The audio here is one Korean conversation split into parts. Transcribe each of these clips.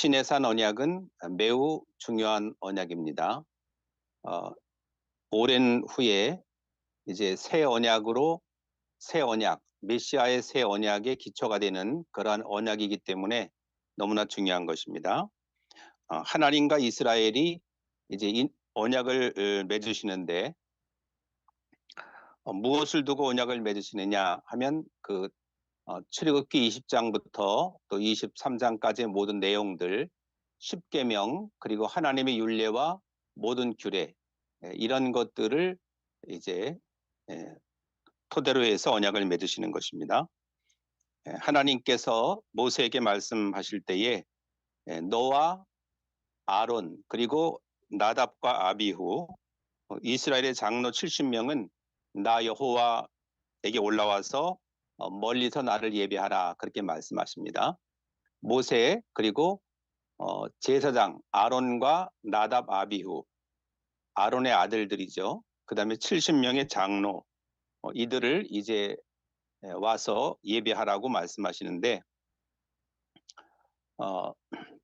시내산 언약은 매우 중요한 언약입니다. 어, 오랜 후에 이제 새 언약으로 새 언약, 메시아의 새 언약의 기초가 되는 그러한 언약이기 때문에 너무나 중요한 것입니다. 하나님과 이스라엘이 이제 이 언약을 맺으시는데 무엇을 두고 언약을 맺으시느냐 하면 출애굽기 20장부터 또 23장까지의 모든 내용들, 십계명 그리고 하나님의 율례와 모든 규례 이런 것들을 이제 예, 토대로 해서 언약을 맺으시는 것입니다. 하나님께서 모세에게 말씀하실 때에 너와 아론 그리고 나답과 아비후 이스라엘의 장로 70명은 나 여호와에게 올라와서 멀리서 나를 예배하라 그렇게 말씀하십니다. 모세 그리고 제사장 아론과 나답 아비후 아론의 아들들이죠. 그 다음에 70명의 장로 이들을 이제 와서 예배하라고 말씀하시는데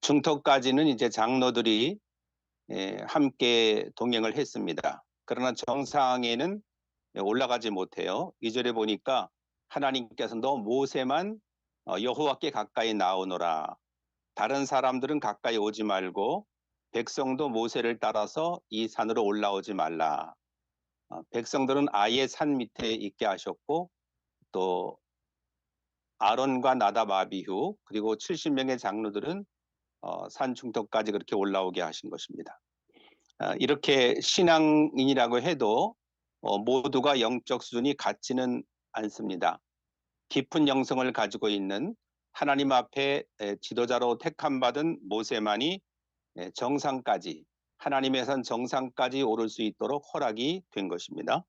중턱까지는 이제 장로들이 함께 동행을 했습니다. 그러나 정상에는 올라가지 못해요. 2절에 보니까 하나님께서 너 모세만 여호와께 가까이 나오너라. 다른 사람들은 가까이 오지 말고 백성도 모세를 따라서 이 산으로 올라오지 말라. 백성들은 아예 산 밑에 있게 하셨고 또 아론과 나답 아비후 그리고 70명의 장로들은 산 중턱까지 그렇게 올라오게 하신 것입니다. 이렇게 신앙인이라고 해도 모두가 영적 수준이 같지는 않습니다. 깊은 영성을 가지고 있는 하나님 앞에 지도자로 택함받은 모세만이 정상까지 하나님의 산 정상까지 오를 수 있도록 허락이 된 것입니다.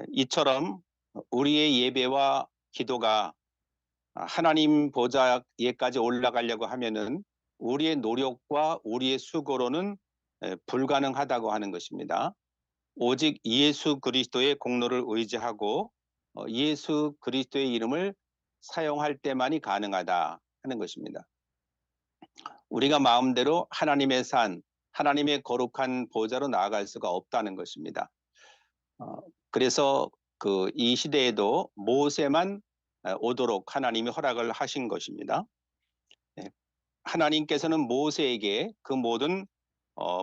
이처럼 우리의 예배와 기도가 하나님 보좌에까지 올라가려고 하면은 우리의 노력과 우리의 수고로는 불가능하다고 하는 것입니다. 오직 예수 그리스도의 공로를 의지하고 예수 그리스도의 이름을 사용할 때만이 가능하다 하는 것입니다. 우리가 마음대로 하나님의 산, 하나님의 거룩한 보좌로 나아갈 수가 없다는 것입니다. 그래서 이 시대에도 모세만 오도록 하나님이 허락을 하신 것입니다. 하나님께서는 모세에게 그 모든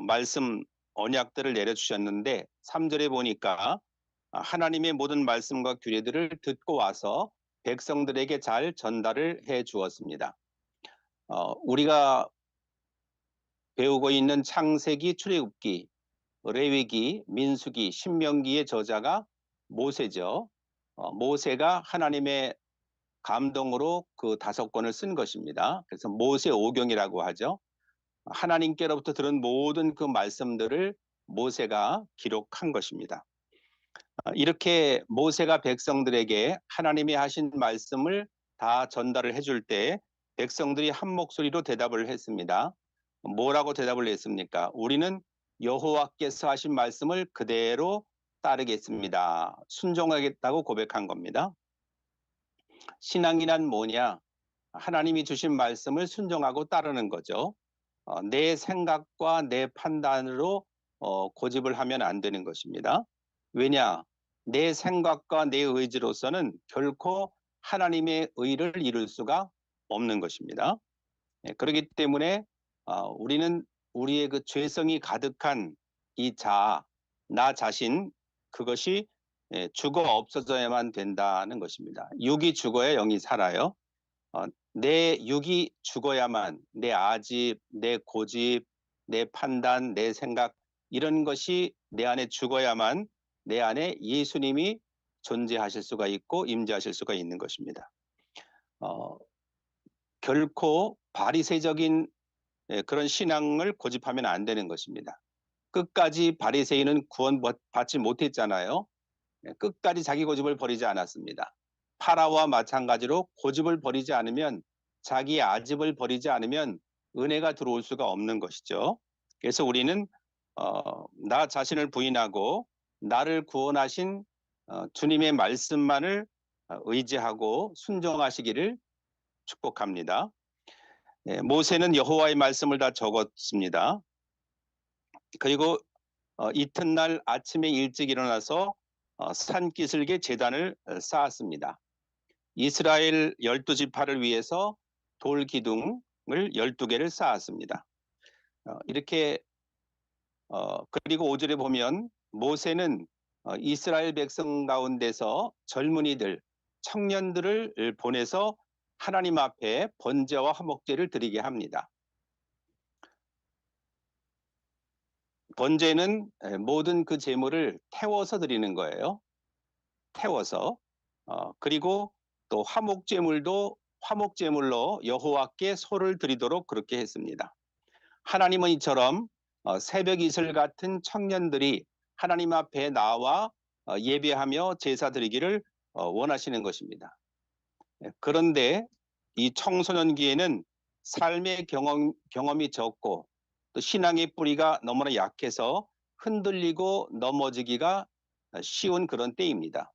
말씀 언약들을 내려주셨는데 3절에 보니까 하나님의 모든 말씀과 규례들을 듣고 와서 백성들에게 잘 전달을 해 주었습니다. 우리가 배우고 있는 창세기, 출애굽기, 레위기, 민수기, 신명기의 저자가 모세죠. 모세가 하나님의 감동으로 그 5권을 쓴 것입니다. 그래서 모세오경이라고 하죠. 하나님께로부터 들은 모든 그 말씀들을 모세가 기록한 것입니다. 이렇게 모세가 백성들에게 하나님이 하신 말씀을 다 전달을 해줄 때 백성들이 한 목소리로 대답을 했습니다. 뭐라고 대답을 했습니까? 우리는 여호와께서 하신 말씀을 그대로 따르겠습니다. 순종하겠다고 고백한 겁니다. 신앙이란 뭐냐? 하나님이 주신 말씀을 순종하고 따르는 거죠. 내 생각과 내 판단으로 고집을 하면 안 되는 것입니다. 왜냐? 내 생각과 내 의지로서는 결코 하나님의 의를 이룰 수가 없는 것입니다. 그렇기 때문에 우리는 우리의 그 죄성이 가득한 이 자아, 나 자신 그것이 죽어 없어져야만 된다는 것입니다. 육이 죽어야 영이 살아요. 내 육이 죽어야만 내 아집, 내 고집, 내 판단, 내 생각 이런 것이 내 안에 죽어야만 내 안에 예수님이 존재하실 수가 있고 임재하실 수가 있는 것입니다. 결코 바리새적인 그런 신앙을 고집하면 안 되는 것입니다. 끝까지 바리새인은 구원받지 못했잖아요. 끝까지 자기 고집을 버리지 않았습니다. 파라오와 마찬가지로 고집을 버리지 않으면 자기 아집을 버리지 않으면 은혜가 들어올 수가 없는 것이죠. 그래서 우리는 나 자신을 부인하고 나를 구원하신 주님의 말씀만을 의지하고 순종하시기를 축복합니다. 모세는 여호와의 말씀을 다 적었습니다. 그리고 이튿날 아침에 일찍 일어나서 산기슭에 제단을 쌓았습니다. 이스라엘 12지파를 위해서 돌 기둥을 12개를 쌓았습니다. 이렇게 그리고 5절에 보면 모세는 이스라엘 백성 가운데서 젊은이들, 청년들을 보내서 하나님 앞에 번제와 화목제를 드리게 합니다. 번제는 모든 그 제물을 태워서 드리는 거예요. 태워서. 그리고 또 화목제물도 화목제물로 여호와께 소를 드리도록 그렇게 했습니다. 하나님은 이처럼 새벽 이슬 같은 청년들이 하나님 앞에 나와 예배하며 제사 드리기를 원하시는 것입니다. 그런데 이 청소년기에는 삶의 경험이 적고 또 신앙의 뿌리가 너무나 약해서 흔들리고 넘어지기가 쉬운 그런 때입니다.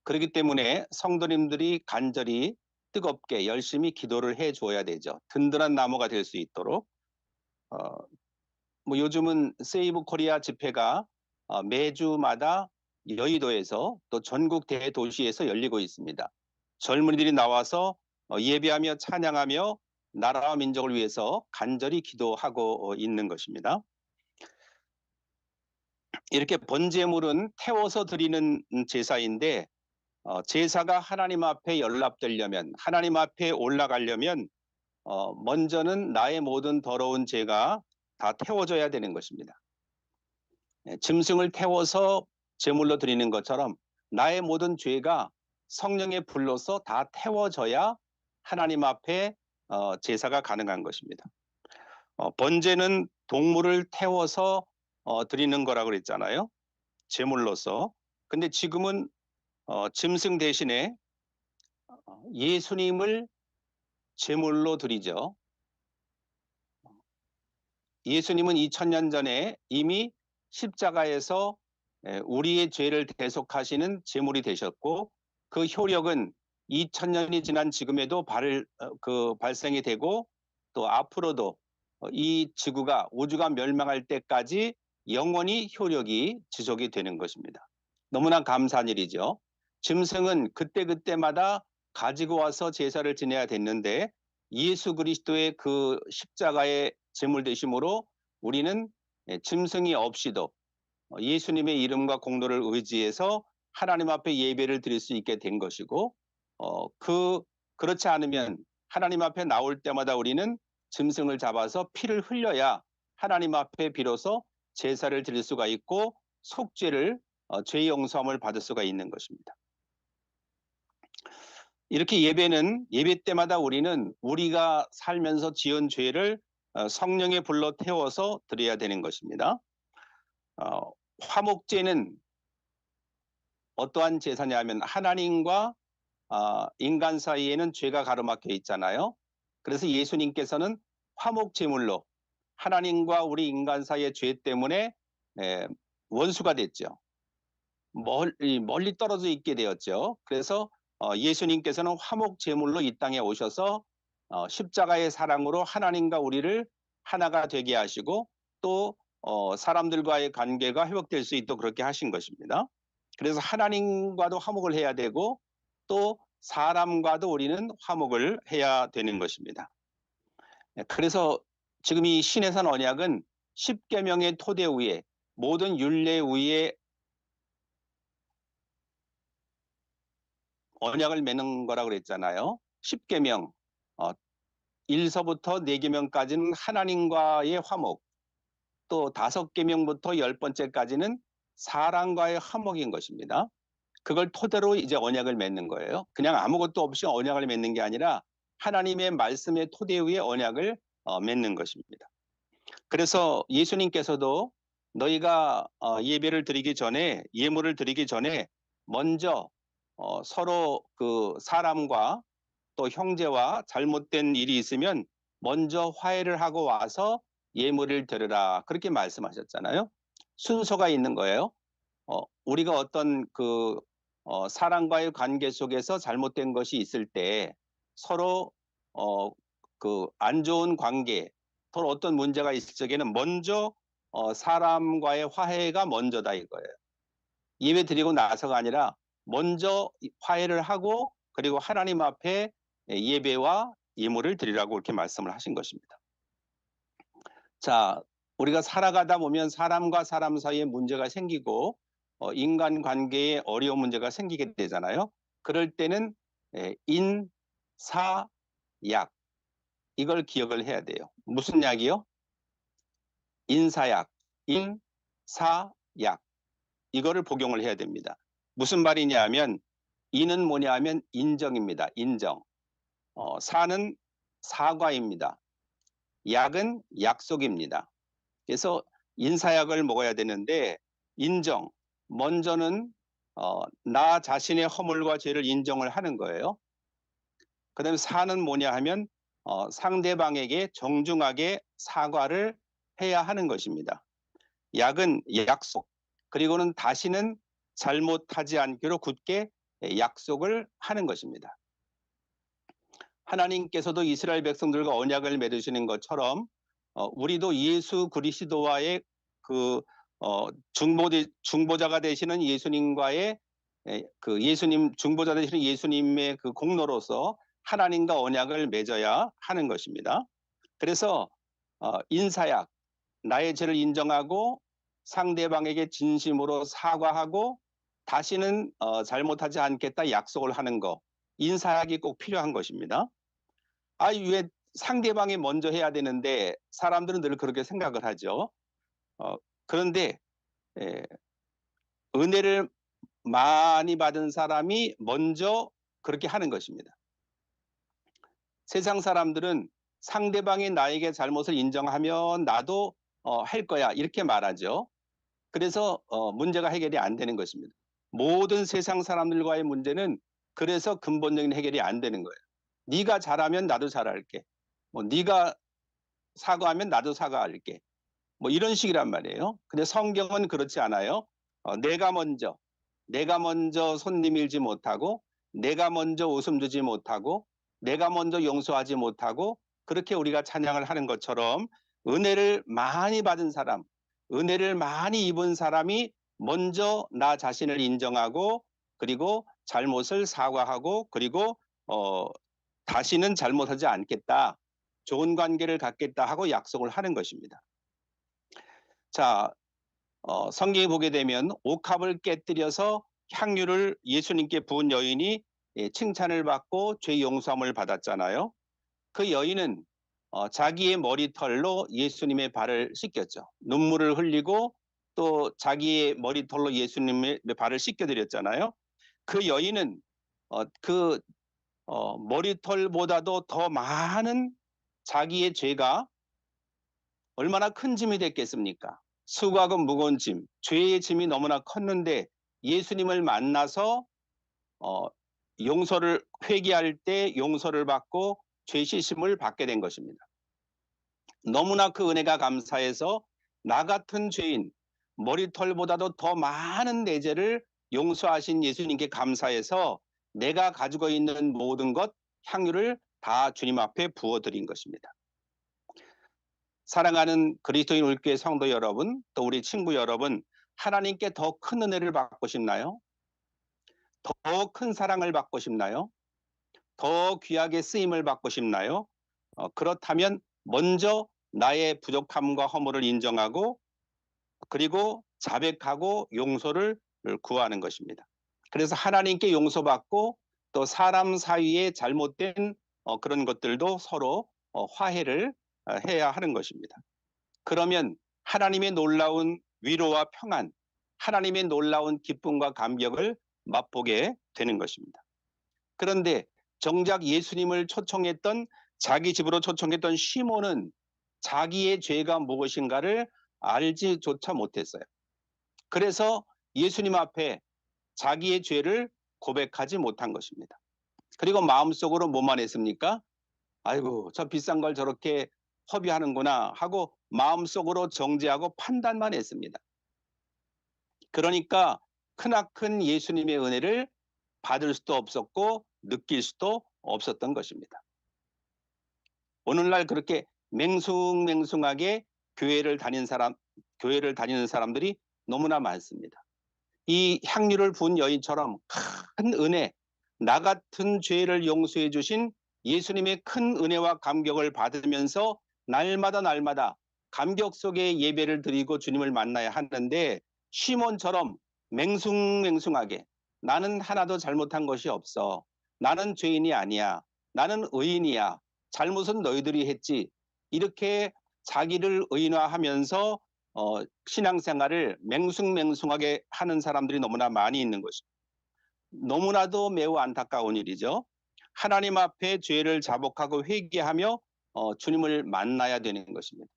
그렇기 때문에 성도님들이 간절히 뜨겁게 열심히 기도를 해줘야 되죠. 든든한 나무가 될 수 있도록. 요즘은 세이브 코리아 집회가 매주마다 여의도에서 또 전국 대도시에서 열리고 있습니다. 젊은이들이 나와서 예배하며 찬양하며 나라와 민족을 위해서 간절히 기도하고 있는 것입니다. 이렇게 번제물은 태워서 드리는 제사인데 제사가 하나님 앞에 연락되려면, 하나님 앞에 올라가려면 먼저는 나의 모든 더러운 죄가 다 태워져야 되는 것입니다. 짐승을 태워서 제물로 드리는 것처럼 나의 모든 죄가 성령의 불로서 다 태워져야 하나님 앞에 제사가 가능한 것입니다. 번제는 동물을 태워서 드리는 거라고 그랬잖아요. 제물로서. 근데 지금은 짐승 대신에 예수님을 제물로 드리죠. 예수님은 2000년 전에 이미 십자가에서 우리의 죄를 대속하시는 제물이 되셨고 그 효력은 2000년이 지난 지금에도 발생이 되고 또 앞으로도 이 지구가 우주가 멸망할 때까지 영원히 효력이 지속이 되는 것입니다. 너무나 감사한 일이죠. 짐승은 그때그때마다 가지고 와서 제사를 지내야 됐는데 예수 그리스도의 그 십자가의 제물 되심으로 우리는 짐승이 없이도 예수님의 이름과 공로를 의지해서 하나님 앞에 예배를 드릴 수 있게 된 것이고 그렇지 않으면 하나님 앞에 나올 때마다 우리는 짐승을 잡아서 피를 흘려야 하나님 앞에 비로소 제사를 드릴 수가 있고 속죄를 죄 용서함을 받을 수가 있는 것입니다. 이렇게 예배 때마다 우리는 우리가 살면서 지은 죄를 성령의 불로 태워서 드려야 되는 것입니다. 화목제는 어떠한 제사냐면 하나님과 인간 사이에는 죄가 가로막혀 있잖아요. 그래서 예수님께서는 화목제물로 하나님과 우리 인간 사이의 죄 때문에 원수가 됐죠. 멀리 떨어져 있게 되었죠. 그래서 예수님께서는 화목제물로 이 땅에 오셔서 십자가의 사랑으로 하나님과 우리를 하나가 되게 하시고 또 사람들과의 관계가 회복될 수 있도록 그렇게 하신 것입니다. 그래서 하나님과도 화목을 해야 되고 또 사람과도 우리는 화목을 해야 되는 것입니다. 그래서 지금 이 신해산 언약은 십계명의 토대 위에 모든 율례 위에 언약을 맺는 거라고 그랬잖아요. 10계명 1서부터 4계명까지는 하나님과의 화목, 또 5계명부터 10번째까지는 사람과의 화목인 것입니다. 그걸 토대로 이제 언약을 맺는 거예요. 그냥 아무것도 없이 언약을 맺는 게 아니라 하나님의 말씀의 토대 위에 언약을 맺는 것입니다. 그래서 예수님께서도 너희가 예배를 드리기 전에 예물을 드리기 전에 먼저 서로 그 사람과 또 형제와 잘못된 일이 있으면 먼저 화해를 하고 와서 예물을 드려라 그렇게 말씀하셨잖아요. 순서가 있는 거예요. 우리가 어떤 사람과의 관계 속에서 잘못된 것이 있을 때 서로 그 안 좋은 관계, 서로 어떤 문제가 있을 적에는 먼저 사람과의 화해가 먼저다 이거예요. 예배 드리고 나서가 아니라 먼저 화해를 하고 그리고 하나님 앞에 예배와 예물을 드리라고 이렇게 말씀을 하신 것입니다. 자, 우리가 살아가다 보면 사람과 사람 사이에 문제가 생기고 인간관계에 어려운 문제가 생기게 되잖아요. 그럴 때는 인사, 약 이걸 기억을 해야 돼요. 무슨 약이요? 인사약, 인사약 이거를 복용을 해야 됩니다. 무슨 말이냐 하면 인은 뭐냐 하면 인정입니다. 인정. 사는 사과입니다. 약은 약속입니다. 그래서 인사약을 먹어야 되는데 인정. 먼저는 나 자신의 허물과 죄를 인정을 하는 거예요. 그다음에 사는 뭐냐 하면 상대방에게 정중하게 사과를 해야 하는 것입니다. 약은 약속. 그리고는 다시는 잘못하지 않기로 굳게 약속을 하는 것입니다. 하나님께서도 이스라엘 백성들과 언약을 맺으시는 것처럼 우리도 예수 그리스도와의 그 중보자가 되시는 예수님과의 그 예수님 중보자 되시는 예수님의 그 공로로서 하나님과 언약을 맺어야 하는 것입니다. 그래서 인사약, 나의 죄를 인정하고 상대방에게 진심으로 사과하고 다시는 잘못하지 않겠다 약속을 하는 거, 인사약이 꼭 필요한 것입니다. 왜 상대방이 먼저 해야 되는데 사람들은 늘 그렇게 생각을 하죠. 그런데 은혜를 많이 받은 사람이 먼저 그렇게 하는 것입니다. 세상 사람들은 상대방이 나에게 잘못을 인정하면 나도 할 거야 이렇게 말하죠. 그래서 문제가 해결이 안 되는 것입니다. 모든 세상 사람들과의 문제는 그래서 근본적인 해결이 안 되는 거예요. 네가 잘하면 나도 잘할게. 네가 사과하면 나도 사과할게. 이런 식이란 말이에요. 근데 성경은 그렇지 않아요. 내가 먼저 손님 일지 못하고 내가 먼저 웃음 주지 못하고 내가 먼저 용서하지 못하고 그렇게 우리가 찬양을 하는 것처럼 은혜를 많이 받은 사람, 은혜를 많이 입은 사람이 먼저 나 자신을 인정하고 그리고 잘못을 사과하고 그리고 다시는 잘못하지 않겠다. 좋은 관계를 갖겠다 하고 약속을 하는 것입니다. 자, 성경에 보게 되면 옥합을 깨뜨려서 향유를 예수님께 부은 여인이 칭찬을 받고 죄 용서함을 받았잖아요. 그 여인은 자기의 머리털로 예수님의 발을 씻겼죠. 눈물을 흘리고 또 자기의 머리털로 예수님의 발을 씻겨드렸잖아요. 그 여인은 그 머리털보다도 더 많은 자기의 죄가 얼마나 큰 짐이 됐겠습니까? 수고하고 무거운 짐, 죄의 짐이 너무나 컸는데 예수님을 만나서 용서를 회개할 때 용서를 받고 죄 씻음을 받게 된 것입니다. 너무나 그 은혜가 감사해서 나 같은 죄인, 머리털보다도 더 많은 내 죄를 용서하신 예수님께 감사해서 내가 가지고 있는 모든 것, 향유를 다 주님 앞에 부어드린 것입니다. 사랑하는 그리스도인 우리교회 성도 여러분, 또 우리 친구 여러분, 하나님께 더 큰 은혜를 받고 싶나요? 더 큰 사랑을 받고 싶나요? 더 귀하게 쓰임을 받고 싶나요? 그렇다면 먼저 나의 부족함과 허물을 인정하고 그리고 자백하고 용서를 구하는 것입니다. 그래서 하나님께 용서받고 또 사람 사이에 잘못된 그런 것들도 서로 화해를 해야 하는 것입니다. 그러면 하나님의 놀라운 위로와 평안, 하나님의 놀라운 기쁨과 감격을 맛보게 되는 것입니다. 그런데 정작 예수님을 초청했던 자기 집으로 초청했던 시몬은 자기의 죄가 무엇인가를 알지조차 못했어요. 그래서 예수님 앞에 자기의 죄를 고백하지 못한 것입니다. 그리고 마음속으로 뭐만 했습니까? 아이고 저 비싼 걸 저렇게 허비하는구나 하고 마음속으로 정죄하고 판단만 했습니다. 그러니까 크나큰 예수님의 은혜를 받을 수도 없었고 느낄 수도 없었던 것입니다. 오늘날 그렇게 맹숭맹숭하게 교회를 다니는 사람들이 너무나 많습니다. 이 향유를 부은 여인처럼 큰 은혜, 나 같은 죄를 용서해 주신 예수님의 큰 은혜와 감격을 받으면서 날마다 감격 속에 예배를 드리고 주님을 만나야 하는데, 시몬처럼 맹숭맹숭하게 나는 하나도 잘못한 것이 없어, 나는 죄인이 아니야, 나는 의인이야, 잘못은 너희들이 했지, 이렇게 자기를 의인화하면서 신앙생활을 맹숭맹숭하게 하는 사람들이 너무나 많이 있는 것입니다. 너무나도 매우 안타까운 일이죠. 하나님 앞에 죄를 자복하고 회개하며 주님을 만나야 되는 것입니다.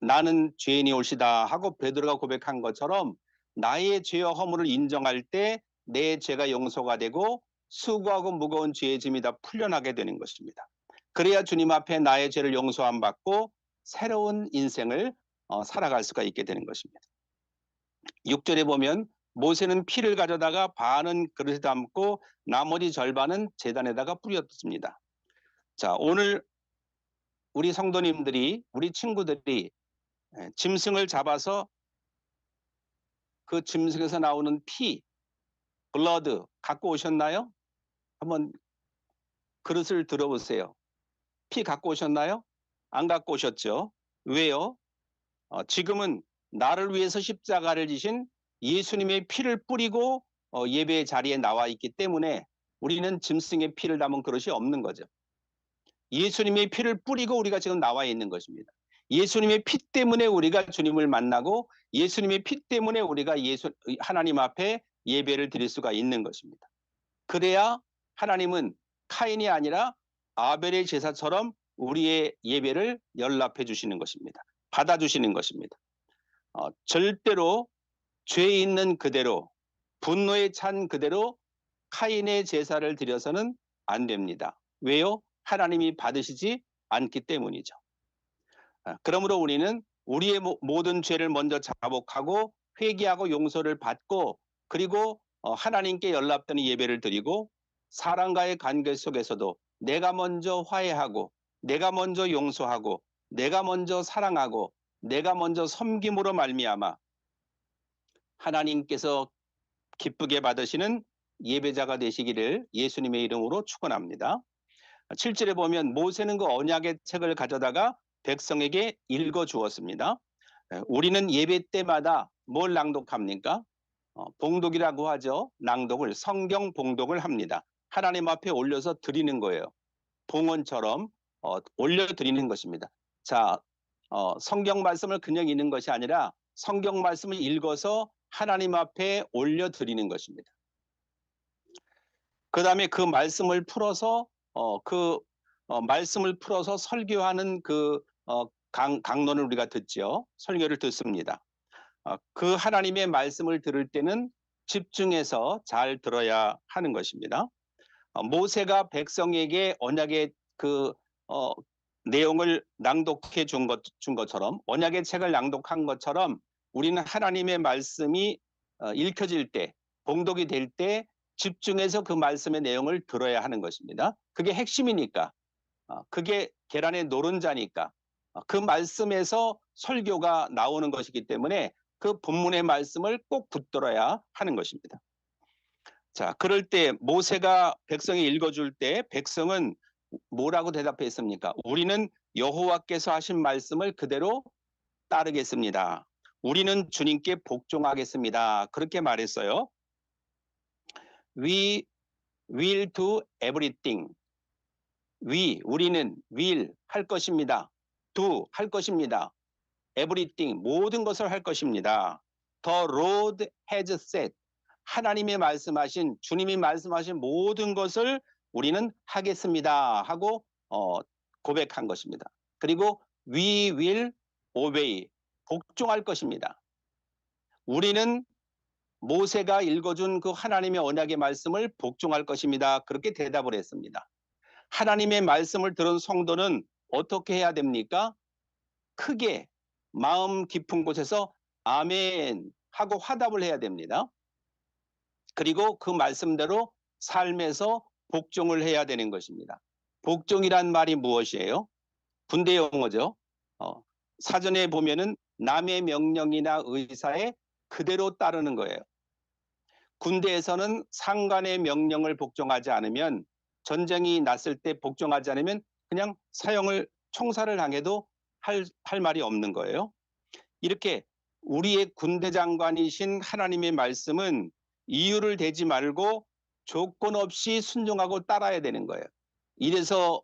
나는 죄인이 올시다 하고 베드로가 고백한 것처럼 나의 죄와 허물을 인정할 때 내 죄가 용서가 되고 수고하고 무거운 죄의 짐이 다 풀려나게 되는 것입니다. 그래야 주님 앞에 나의 죄를 용서함 받고 새로운 인생을 살아갈 수가 있게 되는 것입니다. 6절에 보면 모세는 피를 가져다가 반은 그릇에 담고 나머지 절반은 제단에다가 뿌렸습니다. 자, 오늘 우리 성도님들이, 우리 친구들이 짐승을 잡아서 그 짐승에서 나오는 피, 블러드 갖고 오셨나요? 한번 그릇을 들어보세요. 피 갖고 오셨나요? 안 갖고 오셨죠? 왜요? 지금은 나를 위해서 십자가를 지신 예수님의 피를 뿌리고 예배 자리에 나와 있기 때문에 우리는 짐승의 피를 담은 그릇이 없는 거죠. 예수님의 피를 뿌리고 우리가 지금 나와 있는 것입니다. 예수님의 피 때문에 우리가 주님을 만나고 예수님의 피 때문에 우리가 하나님 앞에 예배를 드릴 수가 있는 것입니다. 그래야 하나님은 카인이 아니라 아벨의 제사처럼 우리의 예배를 연락해 주시는 것입니다. 받아주시는 것입니다. 절대로 죄 있는 그대로, 분노에 찬 그대로 카인의 제사를 드려서는 안 됩니다. 왜요? 하나님이 받으시지 않기 때문이죠. 그러므로 우리는 우리의 모든 죄를 먼저 자복하고 회개하고 용서를 받고, 그리고 하나님께 연락되는 예배를 드리고, 사람과의 관계 속에서도 내가 먼저 화해하고, 내가 먼저 용서하고, 내가 먼저 사랑하고, 내가 먼저 섬김으로 말미암아 하나님께서 기쁘게 받으시는 예배자가 되시기를 예수님의 이름으로 축원합니다. 7절에 보면 모세는 그 언약의 책을 가져다가 백성에게 읽어 주었습니다. 우리는 예배 때마다 뭘 낭독합니까? 봉독이라고 하죠. 낭독을, 성경 봉독을 합니다. 하나님 앞에 올려서 드리는 거예요. 봉헌처럼 올려드리는 것입니다. 자, 성경 말씀을 그냥 읽는 것이 아니라 성경 말씀을 읽어서 하나님 앞에 올려드리는 것입니다. 그 다음에 그 말씀을 풀어서 말씀을 풀어서 설교하는 강론을 우리가 듣죠. 설교를 듣습니다. 그 하나님의 말씀을 들을 때는 집중해서 잘 들어야 하는 것입니다. 모세가 백성에게 언약의 내용을 낭독해 준 것처럼, 언약의 책을 낭독한 것처럼 우리는 하나님의 말씀이 읽혀질 때, 봉독이 될 때 집중해서 그 말씀의 내용을 들어야 하는 것입니다. 그게 핵심이니까, 그게 계란의 노른자니까, 그 말씀에서 설교가 나오는 것이기 때문에 그 본문의 말씀을 꼭 붙들어야 하는 것입니다. 자, 그럴 때 모세가 백성이 읽어줄 때 백성은 뭐라고 대답했습니까? 우리는 여호와께서 하신 말씀을 그대로 따르겠습니다. 우리는 주님께 복종하겠습니다. 그렇게 말했어요. We will do everything. 우리는 will 할 것입니다. do 할 것입니다. everything 모든 것을 할 것입니다. The Lord has said. 하나님이 말씀하신, 주님이 말씀하신 모든 것을 우리는 하겠습니다 하고 고백한 것입니다. 그리고 we will obey, 복종할 것입니다. 우리는 모세가 읽어준 그 하나님의 언약의 말씀을 복종할 것입니다. 그렇게 대답을 했습니다. 하나님의 말씀을 들은 성도는 어떻게 해야 됩니까? 크게 마음 깊은 곳에서 아멘 하고 화답을 해야 됩니다. 그리고 그 말씀대로 삶에서 복종을 해야 되는 것입니다. 복종이란 말이 무엇이에요? 군대 용어죠. 어, 사전에 보면은 남의 명령이나 의사에 그대로 따르는 거예요. 군대에서는 상관의 명령을 복종하지 않으면, 전쟁이 났을 때 복종하지 않으면 그냥 총살을 당해도 할 말이 없는 거예요. 이렇게 우리의 군대 장관이신 하나님의 말씀은 이유를 대지 말고 조건 없이 순종하고 따라야 되는 거예요. 이래서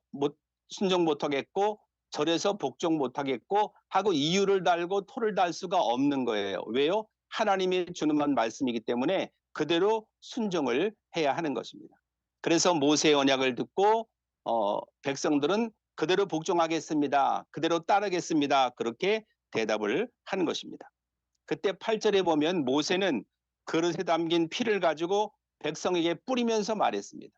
순종 못하겠고 저래서 복종 못하겠고 하고 이유를 달고 토를 달 수가 없는 거예요. 왜요? 하나님이 주는 말씀이기 때문에 그대로 순종을 해야 하는 것입니다. 그래서 모세의 언약을 듣고 백성들은 그대로 복종하겠습니다. 그대로 따르겠습니다. 그렇게 대답을 하는 것입니다. 그때 8절에 보면 모세는 그릇에 담긴 피를 가지고 백성에게 뿌리면서 말했습니다.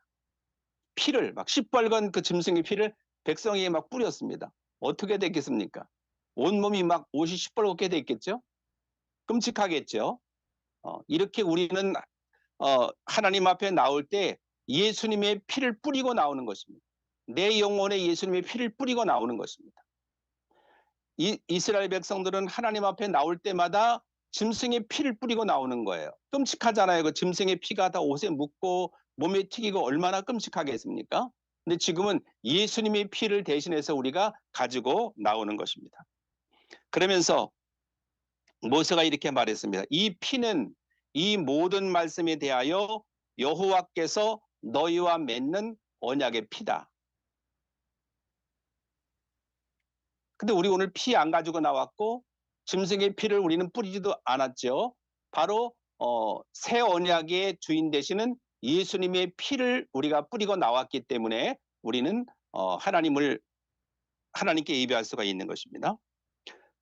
피를 막 시뻘건 그 짐승의 피를 백성에게 막 뿌렸습니다. 어떻게 됐겠습니까? 온몸이 막 옷이 시뻘겋게 됐겠죠? 끔찍하겠죠? 이렇게 우리는 하나님 앞에 나올 때 예수님의 피를 뿌리고 나오는 것입니다. 내 영혼에 예수님의 피를 뿌리고 나오는 것입니다. 이스라엘 백성들은 하나님 앞에 나올 때마다 짐승의 피를 뿌리고 나오는 거예요. 끔찍하잖아요. 그 짐승의 피가 다 옷에 묻고 몸에 튀기고 얼마나 끔찍하겠습니까? 근데 지금은 예수님의 피를 대신해서 우리가 가지고 나오는 것입니다. 그러면서 모세가 이렇게 말했습니다. 이 피는 이 모든 말씀에 대하여 여호와께서 너희와 맺는 언약의 피다. 근데 우리 오늘 피 안 가지고 나왔고 짐승의 피를 우리는 뿌리지도 않았죠. 바로 새 언약의 주인 되시는 예수님의 피를 우리가 뿌리고 나왔기 때문에 우리는 하나님께 예배할 수가 있는 것입니다.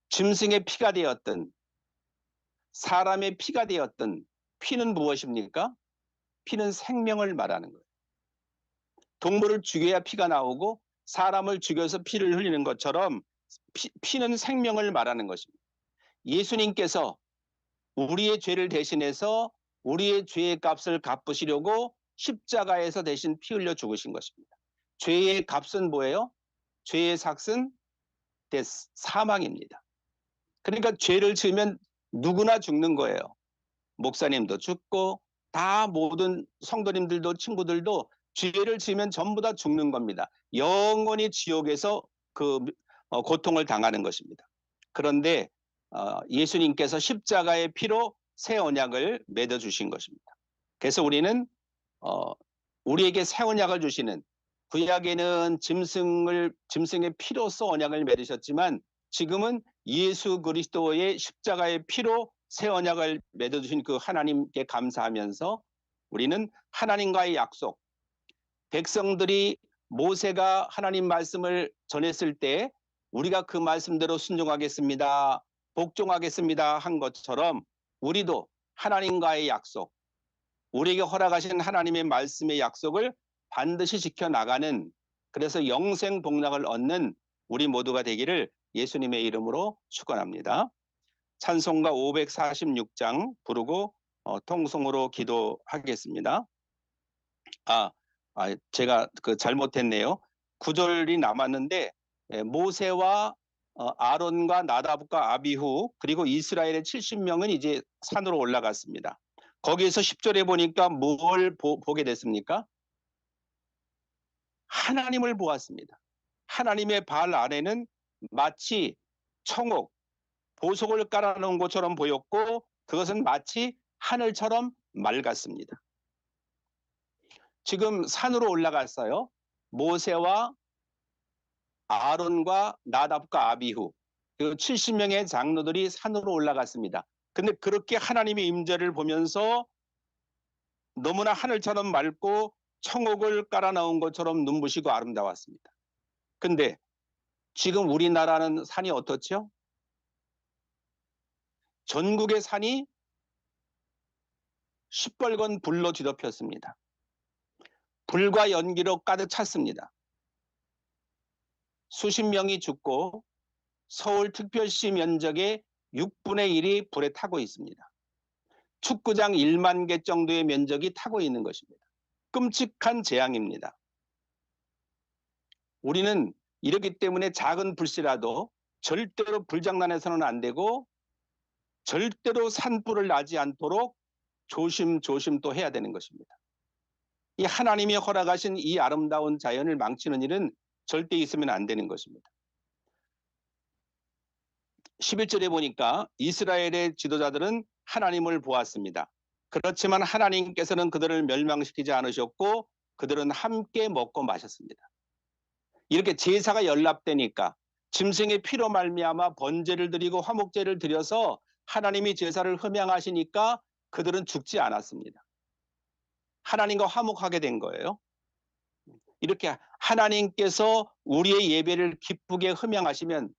짐승의 피가 되었든 사람의 피가 되었든 피는 무엇입니까? 피는 생명을 말하는 거예요. 동물을 죽여야 피가 나오고 사람을 죽여서 피를 흘리는 것처럼 피는 생명을 말하는 것입니다. 예수님께서 우리의 죄를 대신해서 우리의 죄의 값을 갚으시려고 십자가에서 대신 피 흘려 죽으신 것입니다. 죄의 값은 뭐예요? 죄의 삭은 사망입니다. 그러니까 죄를 지으면 누구나 죽는 거예요. 목사님도 죽고 다 모든 성도님들도 친구들도 죄를 지으면 전부 다 죽는 겁니다. 영원히 지옥에서 그 고통을 당하는 것입니다. 그런데 예수님께서 십자가의 피로 새 언약을 맺어주신 것입니다. 그래서 우리는 우리에게 새 언약을 주시는, 구약에는 짐승의 피로써 언약을 맺으셨지만 지금은 예수 그리스도의 십자가의 피로 새 언약을 맺어주신 그 하나님께 감사하면서 우리는 하나님과의 약속, 백성들이 모세가 하나님 말씀을 전했을 때 우리가 그 말씀대로 순종하겠습니다, 복종하겠습니다 한 것처럼 우리도 하나님과의 약속, 우리에게 허락하신 하나님의 말씀의 약속을 반드시 지켜나가는, 그래서 영생 복락을 얻는 우리 모두가 되기를 예수님의 이름으로 축원합니다. 찬송가 546장 부르고 통성으로 기도하겠습니다. 제가 잘못했네요. 9절이 남았는데 모세와 아론과 나답과 아비후 그리고 이스라엘의 70명은 이제 산으로 올라갔습니다. 거기에서 10절에 보니까 뭘 보게 됐습니까? 하나님을 보았습니다. 하나님의 발 아래는 마치 청옥, 보석을 깔아놓은 것처럼 보였고 그것은 마치 하늘처럼 맑았습니다. 지금 산으로 올라갔어요. 모세와 아론과 나답과 아비후, 그 70명의 장로들이 산으로 올라갔습니다. 근데 그렇게 하나님의 임재를 보면서 너무나 하늘처럼 맑고 청옥을 깔아놓은 것처럼 눈부시고 아름다웠습니다. 근데 지금 우리나라는 산이 어떻죠? 전국의 산이 시뻘건 불로 뒤덮였습니다. 불과 연기로 가득 찼습니다. 수십 명이 죽고 서울특별시 면적의 6분의 1이 불에 타고 있습니다. 축구장 1만 개 정도의 면적이 타고 있는 것입니다. 끔찍한 재앙입니다. 우리는 이렇기 때문에 작은 불씨라도 절대로 불장난해서는 안 되고 절대로 산불을 나지 않도록 조심조심 또 해야 되는 것입니다. 이 하나님이 허락하신 이 아름다운 자연을 망치는 일은 절대 있으면 안 되는 것입니다. 11절에 보니까 이스라엘의 지도자들은 하나님을 보았습니다. 그렇지만 하나님께서는 그들을 멸망시키지 않으셨고 그들은 함께 먹고 마셨습니다. 이렇게 제사가 연락되니까 짐승의 피로 말미암아 번제를 드리고 화목제를 드려서 하나님이 제사를 흠양하시니까 그들은 죽지 않았습니다. 하나님과 화목하게 된 거예요. 이렇게 하나님께서 우리의 예배를 기쁘게 흠양하시면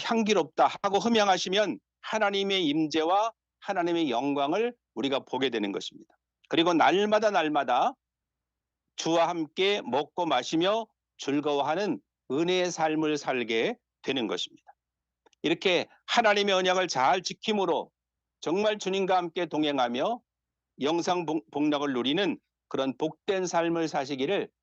향기롭다 하고 흠양하시면 하나님의 임재와 하나님의 영광을 우리가 보게 되는 것입니다. 그리고 날마다 주와 함께 먹고 마시며 즐거워하는 은혜의 삶을 살게 되는 것입니다. 이렇게 하나님의 언약을 잘 지킴으로 정말 주님과 함께 동행하며 영상 복락을 누리는 그런 복된 삶을 사시기를